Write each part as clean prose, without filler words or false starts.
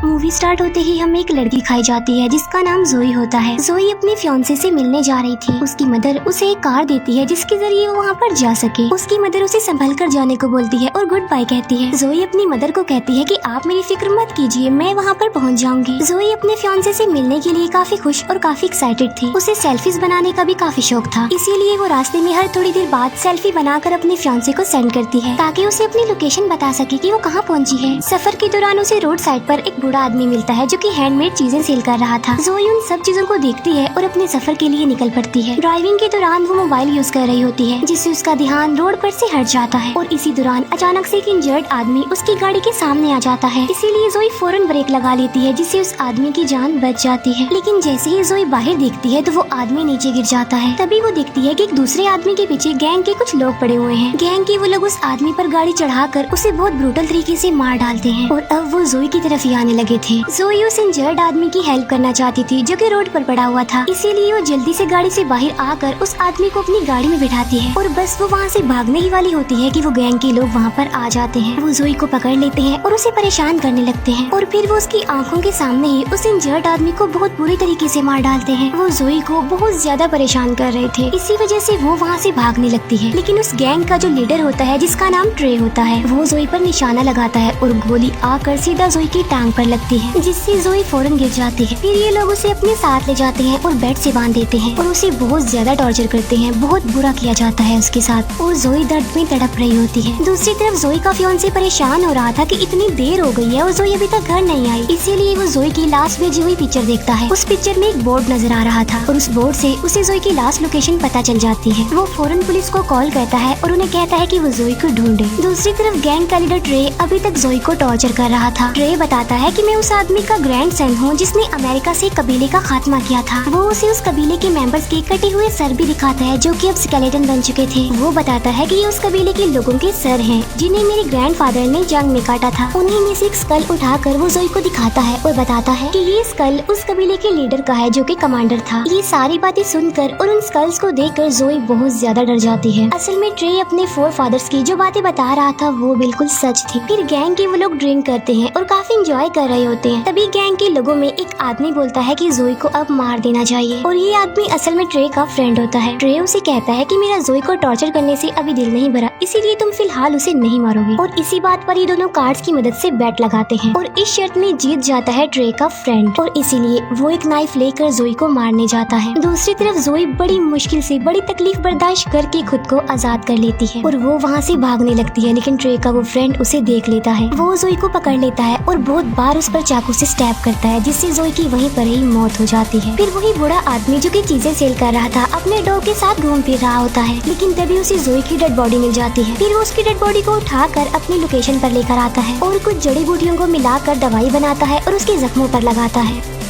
Movie start होते ही हमें एक लड़की दिखाई जाती है जिसका नाम जोई होता है। जोई अपने फियांसे से मिलने जा रही थी। उसकी मदर उसे एक कार देती है जिसके जरिए वो वहाँ पर जा सके। उसकी मदर उसे संभल कर जाने को बोलती है और गुड बाय कहती है। जोई अपनी मदर को कहती है कि आप मेरी फिक्र मत कीजिए, मैं वहाँ पर पहुँच जाऊंगी। जोई अपने फियांसे से मिलने के लिए काफी खुश और काफी एक्साइटेड थी। उसे सेल्फीज बनाने का भी काफी शौक था, इसीलिए वो रास्ते में हर थोड़ी देर बाद सेल्फी बनाकर अपने फियांसे को सेंड करती है ताकि उसे अपनी लोकेशन बता सके कि वो कहाँ पहुँची है। सफर के दौरान उसे रोड साइड पर एक बूढ़ा आदमी मिलता है जो कि हैंडमेड चीजें सेल कर रहा था। जोई उन सब चीजों को देखती है और अपने सफर के लिए निकल पड़ती है। ड्राइविंग के दौरान वो मोबाइल यूज कर रही होती है जिससे उसका ध्यान रोड पर से हट जाता है और इसी दौरान अचानक से एक इंजर्ड आदमी उसकी गाड़ी के सामने आ जाता है। इसीलिए जोई फौरन ब्रेक लगा लेती है जिससे उस आदमी की जान बच जाती है। लेकिन जैसे ही जोई बाहर देखती है तो वो आदमी नीचे गिर जाता है। तभी वो देखती है कि एक दूसरे आदमी के पीछे गैंग के कुछ लोग पड़े हुए हैं। गैंग के वो लोग उस आदमी पर गाड़ी चढ़ाकर उसे बहुत ब्रूटल तरीके से मार डालते हैं और अब वो जोई की तरफ ही आने लगे थे। जोई उस इंजर्ड आदमी की हेल्प करना चाहती थी जो कि रोड पर पड़ा हुआ था, इसीलिए वो जल्दी से गाड़ी से बाहर आकर उस आदमी को अपनी गाड़ी में बिठाती है और बस वो वहाँ से भागने ही वाली होती है कि वो गैंग के लोग वहाँ पर आ जाते हैं। वो जोई को पकड़ लेते हैं और उसे परेशान करने लगते हैं और फिर वो उसकी आंखों के सामने ही उस इंजर्ड आदमी को बहुत बुरी तरीके से मार डालते हैं। वो जोई को बहुत ज्यादा परेशान कर रहे थे, इसी वजह से वो वहाँ से भागने लगती है। लेकिन उस गैंग का जो लीडर होता है जिसका नाम ट्रे होता है, वो जोई पर निशाना लगाता है और गोली आकर सीधा जोई की टांग पर लगती है जिससे जोई फौरन गिर जाती है। फिर ये लोग उसे अपने साथ ले जाते हैं और बेड से बांध देते हैं और उसे बहुत ज्यादा टॉर्चर करते हैं। बहुत बुरा किया जाता है उसके साथ और जोई दर्द में तड़प रही होती है। दूसरी तरफ जोई का फियांसे परेशान हो रहा था कि इतनी देर हो गई है और जोई अभी तक घर नहीं आई, इसीलिए वो जोई की लास्ट भेजी हुई पिक्चर देखता है। उस पिक्चर में एक बोर्ड नजर आ रहा था और उस बोर्ड से उसे जोई की लास्ट लोकेशन पता चल जाती है। वो फौरन पुलिस को कॉल करता है और उन्हें कहता है कि वो जोई को ढूंढे। दूसरी तरफ गैंग का लीडर ट्रे अभी तक जोई को टॉर्चर कर रहा था। ट्रे बताता है कि मैं उस आदमी का ग्रैंड सन हूँ जिसने अमेरिका से कबीले का खात्मा किया था। वो उसे उस कबीले के मेंबर्स के कटे हुए सर भी दिखाता है जो कि अब स्केलेटन बन चुके थे। वो बताता है कि ये उस कबीले के लोगों के सर हैं जिन्हें मेरे ग्रैंडफादर ने जंग में काटा था। उन्हीं में से एक स्कल उठाकर वो जोई को दिखाता है और बताता है कि ये स्कल उस कबीले के लीडर का है जो कि कमांडर था। ये सारी बातें सुनकर और उन स्कल्स को देखकर जोई बहुत ज्यादा डर जाती है। असल में ट्रे अपने फोर फादर्स की जो बातें बता रहा था वो बिल्कुल सच थी। फिर गैंग के वो लोग ड्रिंक करते हैं और काफी एंजॉय कर रहे होते हैं। तभी गैंग के लोगों में एक आदमी बोलता है कि जोई को अब मार देना चाहिए और ये आदमी असल में ट्रे का फ्रेंड होता है। ट्रे उसे कहता है कि मेरा जोई को टॉर्चर करने से अभी दिल नहीं भरा, इसीलिए तुम फिलहाल उसे नहीं मारोगे। और इसी बात पर ये दोनों कार्ड्स की मदद से बैट लगाते हैं और इस शर्त में जीत जाता है ट्रे का फ्रेंड और इसीलिए वो एक नाइफ लेकर जोई को मारने जाता है। दूसरी तरफ जोई बड़ी मुश्किल से बड़ी तकलीफ बर्दाश्त करके खुद को आजाद कर लेती है और वो वहाँ से भागने लगती है। लेकिन ट्रे का वो फ्रेंड उसे देख लेता है। वो जोई को पकड़ लेता है और बहुत बार उस पर चाकू से स्टैब करता है जिससे जोई की वहीं पर ही मौत हो जाती है। फिर वही बूढ़ा आदमी जो कि चीजें सेल कर रहा था अपने डॉग के साथ घूम फिर रहा होता है, लेकिन तभी उसे जोई की डेड बॉडी मिल जाती है। फिर वो उसकी डेड बॉडी को उठाकर अपनी लोकेशन पर लेकर आता है और कुछ जड़ी बूटियों को मिलाकर दवाई बनाता है और उसके जख्मों पर लगाता है।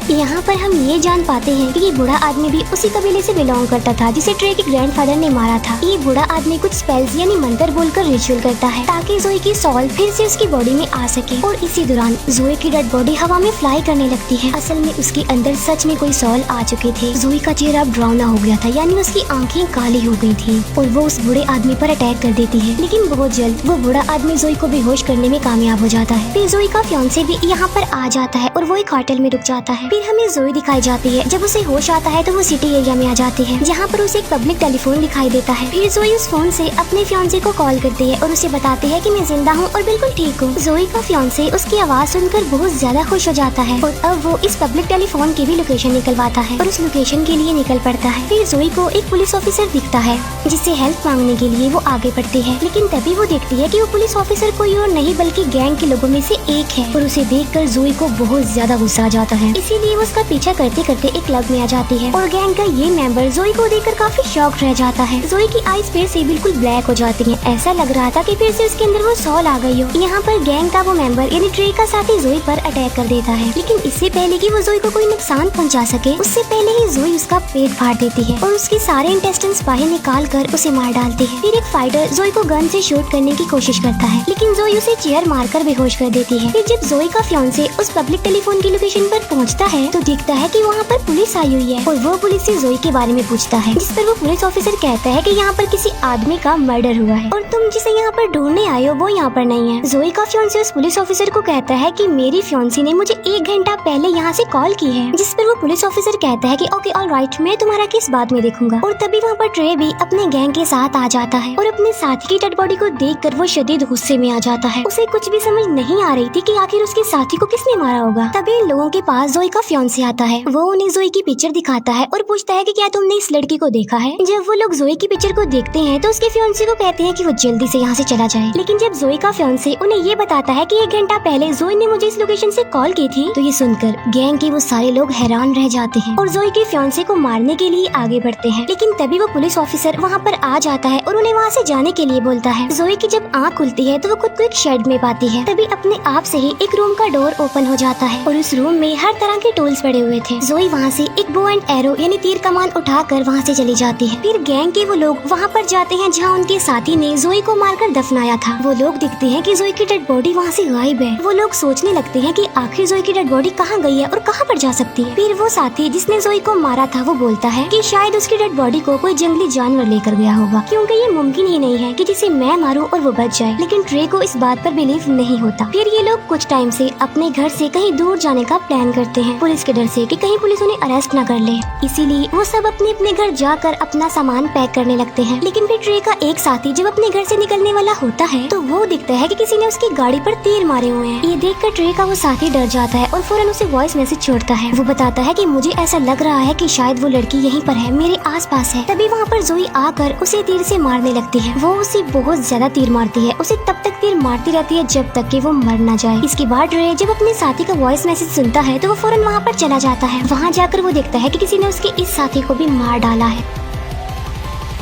यहाँ पर हम ये जान पाते हैं कि ये बूढ़ा आदमी भी उसी कबीले से बिलोंग करता था जिसे ट्रे के ग्रैंडफादर ने मारा था। ये बूढ़ा आदमी कुछ स्पेल्स यानी मंत्र बोलकर रिचुअल करता है ताकि जोई की सॉल फिर से उसकी बॉडी में आ सके और इसी दौरान जोई की डेड बॉडी हवा में फ्लाई करने लगती है। असल में उसके अंदर सच में कोई सॉल आ चुके थे। जोई का चेहरा अब डरावना हो गया था, यानी उसकी आंखें काली हो गई थी और वो उस बूढ़े आदमी पर अटैक कर देती है। लेकिन बहुत जल्द वो बूढ़ा आदमी जोई को बेहोश करने में कामयाब हो जाता है। फिर जोई का फियांसे भी यहाँ पर आ जाता है और वो एक होटल में रुक जाता है। फिर हमें जोई दिखाई जाती है। जब उसे होश आता है तो वो सिटी एरिया में आ जाती है जहाँ पर उसे एक पब्लिक टेलीफोन दिखाई देता है। फिर जोई उस फोन से अपने फियांसे को कॉल करती है और उसे बताती है कि मैं जिंदा हूँ और बिल्कुल ठीक हूँ। जोई का फियांसे उसकी आवाज सुनकर बहुत ज्यादा खुश हो जाता है और अब वो इस पब्लिक टेलीफोन की भी लोकेशन निकलवाता है और उस लोकेशन के लिए निकल पड़ता है। फिर जोई को एक पुलिस ऑफिसर दिखता है जिससे हेल्प मांगने के लिए वो आगे बढ़ती है, लेकिन तभी वो देखती है कि वो पुलिस ऑफिसर कोई और नहीं बल्कि गैंग के लोगों में से एक है और उसे देखकर जोई को बहुत ज्यादा गुस्सा आ जाता है। इसीलिए वो उसका पीछा करते करते एक क्लब में आ जाती है और गैंग का ये मेंबर जोई को देखकर काफी शॉक रह जाता है। जोई की आईज फिर से बिल्कुल ब्लैक हो जाती हैं। ऐसा लग रहा था कि फिर से उसके अंदर वो सॉल आ गई हो। यहाँ पर गैंग का वो मेंबर यानी ट्रे का साथी जोई पर अटैक कर देता है, लेकिन इससे पहले कि वो जोई को कोई नुकसान पहुँचा सके उससे पहले ही जोई उसका पेट फाड़ देती है और उसके सारे इंटेस्टाइन्स बाहर निकाल कर उसे मार डालती है। फिर एक फाइटर जोई को गन से शूट करने की कोशिश करता है, लेकिन जोई उसे चेयर मारकर बेहोश कर देती है। फिर जब जोई का फियांसे उस पब्लिक टेलीफोन की लोकेशन पर पहुँचता है तो देखता है कि वहाँ पर पुलिस आई हुई है और वो पुलिस से जोई के बारे में पूछता है, जिस पर वो पुलिस ऑफिसर कहता है कि यहाँ पर किसी आदमी का मर्डर हुआ है और तुम जिसे यहाँ पर ढूंढने आए हो वो यहाँ पर नहीं है। जोई का फियांसे उस पुलिस ऑफिसर को कहता है कि मेरी फियांसी ने मुझे 1 घंटा पहले यहाँ से कॉल की है, जिस पर वो पुलिस ऑफिसर कहता है कि ओके ऑलराइट, मैं तुम्हारा केस बाद में देखूंगा। और तभी वहाँ पर ट्रे भी अपने गैंग के साथ आ जाता है और अपने साथी की डेड बॉडी को देखकर वो शदीद गुस्से में आ जाता है। उसे कुछ भी समझ नहीं आ रही थी कि आखिर उसके साथी को किसने मारा होगा। तभी इन लोगों के पास जोई का फियांसे आता है। वो उन्हें जोई की पिक्चर दिखाता है और पूछता है कि क्या तुमने इस लड़की को देखा है। जब वो लोग जोई की पिक्चर को देखते हैं तो उसके फियांसे को कहते हैं कि वो जल्दी से यहाँ से चला जाए। लेकिन जब जोई का फियांसे उन्हें ये बताता है कि 1 घंटा पहले जोई ने मुझे इस लोकेशन से कॉल की थी, तो ये सुनकर गैंग के वो सारे लोग हैरान रह जाते हैं और जोई के फियांसे को मारने के लिए आगे बढ़ते हैं। लेकिन तभी वो पुलिस ऑफिसर वहाँ पर आ जाता है और उन्हें वहाँ से जाने के लिए बोलता है। जोई की जब आँख खुलती है तो वो खुद को एक शेड में पाती है। तभी अपने आप से ही एक रूम का डोर ओपन हो जाता है और उस रूम में हर तरह के टूल्स पड़े हुए थे। जोई वहाँ से एक बो एंड एरो यानी तीर कमान उठाकर वहाँ से चली जाती है। फिर गैंग के वो लोग वहाँ पर जाते हैं जहाँ उनके साथी ने जोई को मारकर दफनाया था। वो लोग दिखते हैं कि जोई की डेड बॉडी वहाँ से गायब है। वो लोग सोचने लगते हैं कि आखिर जोई की डेड बॉडी कहाँ गई है और कहाँ पर जा सकती है। फिर वो साथी जिसने जोई को मारा था वो बोलता है कि शायद उसकी डेड बॉडी को कोई जंगली जानवर लेकर गया होगा, क्योंकि ये मुमकिन ही नहीं है कि जिसे मैं मारूं और वो बच जाए। लेकिन ट्रे को इस बात पर बिलीव नहीं होता। फिर ये लोग कुछ टाइम से अपने घर से कहीं दूर जाने का प्लान करते हैं, पुलिस के डर से कि कहीं पुलिस उन्हें अरेस्ट न कर ले। इसीलिए वो सब अपने अपने घर जाकर अपना सामान पैक करने लगते हैं। लेकिन फिर ट्रे का एक साथी जब अपने घर से निकलने वाला होता है तो वो दिखता है कि किसी ने उसकी गाड़ी पर तीर मारे हुए हैं। ये देखकर ट्रे का वो साथी डर जाता है और फौरन उसे वॉइस मैसेज छोड़ता है। वो बताता है कि मुझे ऐसा लग रहा है कि शायद वो लड़की यहीं पर है, मेरे आसपास है। तभी वहाँ पर जोई आकर उसे तीर से मारने लगती है। वो उसे बहुत ज्यादा तीर मारती है, उसे तब तक तीर मारती रहती है जब तक कि वो मर न जाए। इसके बाद ट्रे जब अपने साथी का वॉइस मैसेज सुनता है तो वो फौरन वहाँ पर चला जाता है। वहाँ जाकर वो देखता है कि किसी ने उसके इस साथी को भी मार डाला है।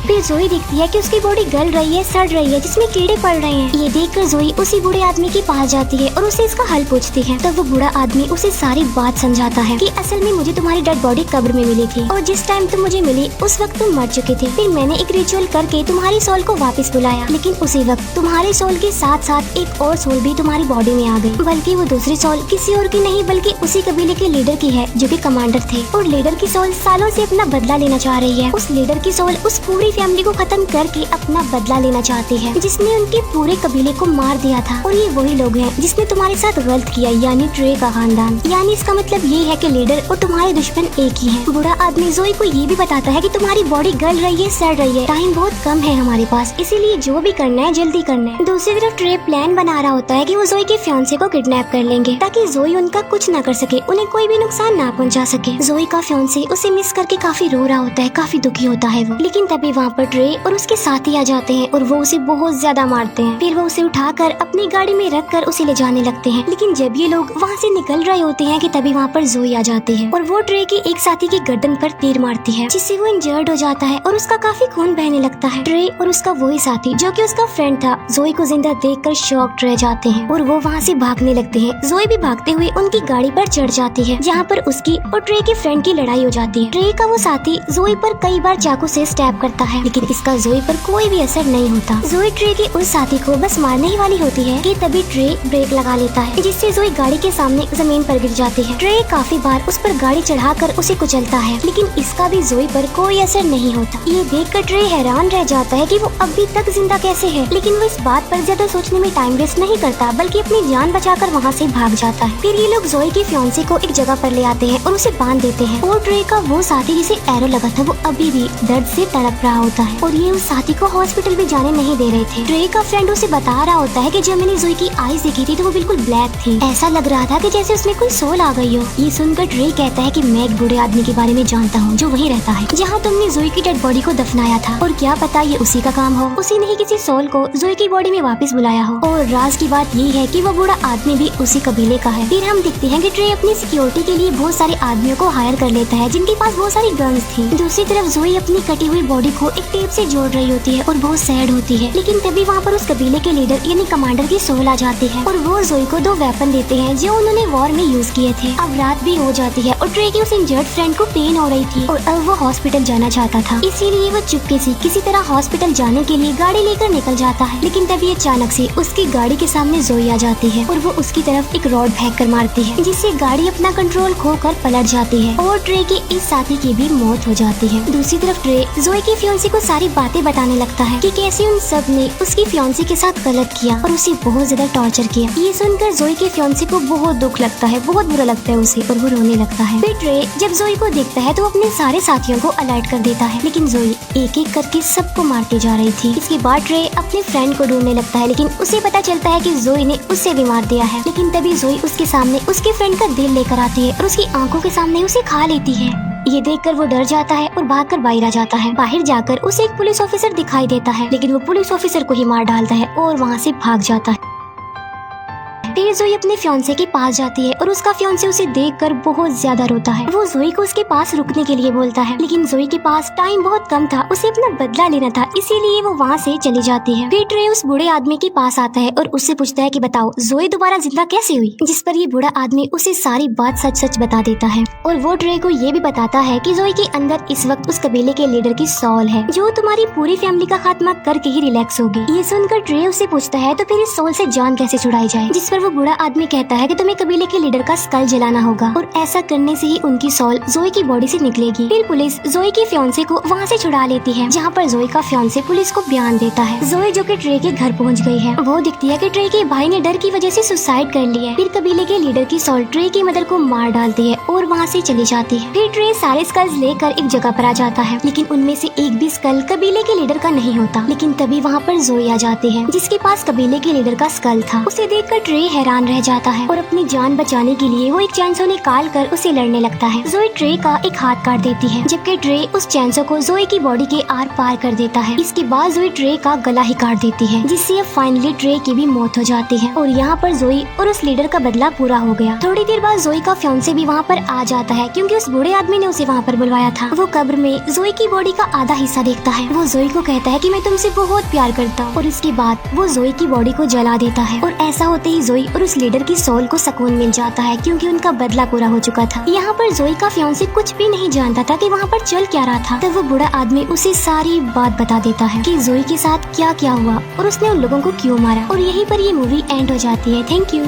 फिर जोई देखती है कि उसकी बॉडी गल रही है, सड़ रही है, जिसमें कीड़े पड़ रहे हैं। ये देखकर जोई उसी बूढ़े आदमी के पास जाती है और उसे इसका हल पूछती है। तब वो बूढ़ा आदमी उसे सारी बात समझाता है कि असल में मुझे तुम्हारी डेड बॉडी कब्र में मिली थी और जिस टाइम तुम मुझे मिली उस वक्त तुम मर चुके थे। फिर मैंने एक रिचुअल करके तुम्हारी सोल को वापस बुलाया, लेकिन उसी वक्त तुम्हारे सोल के साथ साथ एक और सोल भी तुम्हारी बॉडी में आ गई। बल्कि वो दूसरी सोल किसी और की नहीं बल्कि उसी कबीले के लीडर की है जो कि कमांडर थे। और लीडर की सोल सालों से अपना बदला लेना चाह रही है। उस लीडर की सोल उस पूरी फैमिली को खत्म करके अपना बदला लेना चाहती है जिसने उनके पूरे कबीले को मार दिया था। और ये वही लोग हैं जिसने तुम्हारे साथ गलत किया, यानी ट्रे का खानदान। यानी इसका मतलब ये है कि लीडर और तुम्हारे दुश्मन एक ही हैं। बूढ़ा आदमी जोई को ये भी बताता है कि तुम्हारी बॉडी गल रही है, सड़ रही है, टाइम बहुत कम है हमारे पास, इसीलिए जो भी करना है जल्दी करना है। दूसरी तरफ ट्रे प्लान बना रहा होता है कि वो जोई के फियांसे को किडनैप कर लेंगे ताकि जोई उनका कुछ न कर सके, उन्हें कोई भी नुकसान ना पहुंचा सके। जोई का फियांसे उसे मिस करके काफी रो रहा होता है, काफी दुखी होता है वो। लेकिन तभी वहाँ पर ट्रे और उसके साथी आ जाते हैं और वो उसे बहुत ज्यादा मारते हैं। फिर वो उसे उठाकर अपनी गाड़ी में रखकर उसे ले जाने लगते हैं। लेकिन जब ये लोग वहाँ से निकल रहे होते हैं कि तभी वहाँ पर जोई आ जाती है और वो ट्रे के एक साथी की गर्दन पर तीर मारती है जिससे वो इंजर्ड हो जाता है और उसका काफी खून बहने लगता है। ट्रे और उसका वही साथी जो कि उसका फ्रेंड था जोई को जिंदा देखकर शॉक्ड रह जाते हैं और वो वहाँ से भागने लगते हैं। जोई भी भागते हुए उनकी गाड़ी पर चढ़ जाती है जहाँ पर उसकी और ट्रे के फ्रेंड की लड़ाई हो जाती है। ट्रे का वो साथी जोई पर कई बार चाकू से स्टैब करता है लेकिन इसका जोई पर कोई भी असर नहीं होता। जोई ट्रे के उस साथी को बस मारने ही वाली होती है कि तभी ट्रे ब्रेक लगा लेता है जिससे जोई गाड़ी के सामने जमीन पर गिर जाती है। ट्रे काफी बार उस पर गाड़ी चढ़ाकर उसे कुचलता है लेकिन इसका भी जोई पर कोई असर नहीं होता। ये देखकर ट्रे हैरान रह जाता है कि वो अभी तक जिंदा कैसे है, लेकिन वो इस बात पर ज्यादा सोचने में टाइम वेस्ट नहीं करता बल्कि अपनी जान बचाकर वहाँ से भाग जाता है। फिर ये लोग जोई के फियांसे को एक जगह पर ले आते हैं और उसे बांध देते हैं और ट्रे का वो साथी जिसे एरो लगा था वो अभी भी दर्द से तड़प रहा होता है और ये उस साथी को हॉस्पिटल भी जाने नहीं दे रहे थे। ट्रे का फ्रेंड उसे बता रहा होता है कि जब मैंने जोई की आईज देखी थी तो वो बिल्कुल ब्लैक थी, ऐसा लग रहा था कि जैसे उसमें कोई सोल आ गई हो। ये सुनकर ट्रे कहता है कि मैं एक बूढ़े आदमी के बारे में जानता हूँ जो वहीं रहता है जहाँ तुमने जोई की डेड बॉडी को दफनाया था और क्या पता ये उसी का काम हो, उसी ने ही किसी सोल को जोई की बॉडी में वापस बुलाया हो। और राज की बात ये है कि वो बूढ़ा आदमी भी उसी कबीले का है। फिर हम देखते हैं कि ट्रे अपनी सिक्योरिटी के लिए बहुत सारे आदमियों को हायर कर लेता है जिनके पास बहुत सारी गन्स थी। दूसरी तरफ जोई अपनी कटी हुई बॉडी को एक टेप से जोड़ रही होती है और बहुत सैड होती है। लेकिन तभी वहाँ पर उस कबीले के लीडर यानी कमांडर की सोल आ जाती है और वो जोई को 2 वेपन देते हैं जो उन्होंने वॉर में यूज किए थे। अब रात भी हो जाती है और ट्रे की उस इंजर्ड फ्रेंड को पेन हो रही थी और अब वो हॉस्पिटल जाना चाहता था, इसीलिए वो चुपके से किसी तरह हॉस्पिटल जाने के लिए गाड़ी लेकर निकल जाता है। लेकिन तभी अचानक से उसकी गाड़ी के सामने जोई आ जाती है और वो उसकी तरफ एक रॉड फेंक कर मारती है, जिससे गाड़ी अपना कंट्रोल खोकर पलट जाती है और ट्रे के इस साथी की भी मौत हो जाती है। दूसरी तरफ ट्रे जोई की फियांसी को सारी बातें बताने लगता है कि कैसे उन सब ने उसकी फियांसी के साथ गलत किया और उसे बहुत ज्यादा टॉर्चर किया। ये सुनकर जोई के फियांसी को बहुत दुख लगता है, बहुत बुरा लगता है उसे और वो रोने लगता है। फिर ट्रे जब जोई को देखता है तो अपने सारे साथियों को अलर्ट कर देता है, लेकिन जोई एक एक करके सबको मारती जा रही थी। इसके बाद ट्रे अपने फ्रेंड को ढूंढने लगता है, लेकिन उसे पता चलता है कि जोई ने उससे भी मार दिया है। लेकिन तभी जोई उसके सामने उसके फ्रेंड का दिल लेकर आती है और उसकी आंखों के सामने उसे खा लेती है। ये देखकर वो डर जाता है और भागकर बाहर आ जाता है। बाहर जाकर उसे एक पुलिस ऑफिसर दिखाई देता है, लेकिन वो पुलिस ऑफिसर को ही मार डालता है और वहाँ से भाग जाता है। फिर जोई अपने फियांसे के पास जाती है और उसका फियांसे उसे देखकर बहुत ज्यादा रोता है। वो जोई को उसके पास रुकने के लिए बोलता है, लेकिन जोई के पास टाइम बहुत कम था, उसे अपना बदला लेना था, इसीलिए वो वहाँ से चली जाती है। फिर ट्रे उस बूढ़े आदमी के पास आता है और उससे पूछता है कि बताओ जोई दोबारा जिंदा कैसे हुई, जिस पर ये बूढ़ा आदमी उसे सारी बात सच सच बता देता है और वो ट्रे को ये भी बताता है कि जोई के अंदर इस वक्त उस कबीले के लीडर की सोल है जो तुम्हारी पूरी फैमिली का खात्मा करके ही रिलैक्स होगी। ये सुनकर ट्रे उससे पूछता है तो फिर इस सोल से जान कैसे छुड़ाई जाए, जिस पर वो बूढ़ा आदमी कहता है कि तुम्हें कबीले के लीडर का स्कल जलाना होगा और ऐसा करने से ही उनकी सोल जोई की बॉडी से निकलेगी। फिर पुलिस जोई के फियांसे को वहाँ से छुड़ा लेती है, जहाँ पर जोई का फियांसे पुलिस को बयान देता है। जोई जो कि ट्रे के घर पहुँच गई है, वो दिखती है कि ट्रे के भाई ने डर की वजह से सुसाइड कर लिया है। फिर कबीले के लीडर की सोल ट्रे की मदर को मार डालती है और वहाँ से चली जाती है। फिर ट्रे सारे स्कल्स लेकर एक जगह पर आ जाता है, लेकिन उनमें से एक भी स्कल कबीले के लीडर का नहीं होता। लेकिन तभी वहाँ पर जोई आ जाती है, जिसके पास कबीले के लीडर का स्कल था। उसे देखकर ट्रे हैरान रह जाता है और अपनी जान बचाने के लिए वो एक चैनसो निकाल कर उसे लड़ने लगता है। जोई ट्रे का एक हाथ काट देती है, जबकि ट्रे उस चैनसो को जोई की बॉडी के आर पार कर देता है। इसके बाद जोई ट्रे का गला ही काट देती है, जिससे अब फाइनली ट्रे की भी मौत हो जाती है और यहाँ पर जोई और उस लीडर का बदला पूरा हो गया। थोड़ी देर बाद जोई का फियांसे भी वहाँ पर आ जाता है, क्योंकि उस बूढ़े आदमी ने उसे वहाँ पर बुलवाया था। वो कब्र में जोई की बॉडी का आधा हिस्सा देखता है। वो जोई को कहता है कि मैं तुमसे बहुत प्यार करता हूँ और इसके बाद वो जोई की बॉडी को जला देता है और ऐसा होते ही जोई और उस लीडर की सोल को सुकून मिल जाता है, क्योंकि उनका बदला पूरा हो चुका था। यहाँ पर जोई का फियांसे कुछ भी नहीं जानता था कि वहाँ पर चल क्या रहा था। तब वो बूढ़ा आदमी उसे सारी बात बता देता है कि जोई के साथ क्या क्या हुआ और उसने उन लोगों को क्यों मारा, और यहीं पर ये मूवी एंड हो जाती है। Thank you.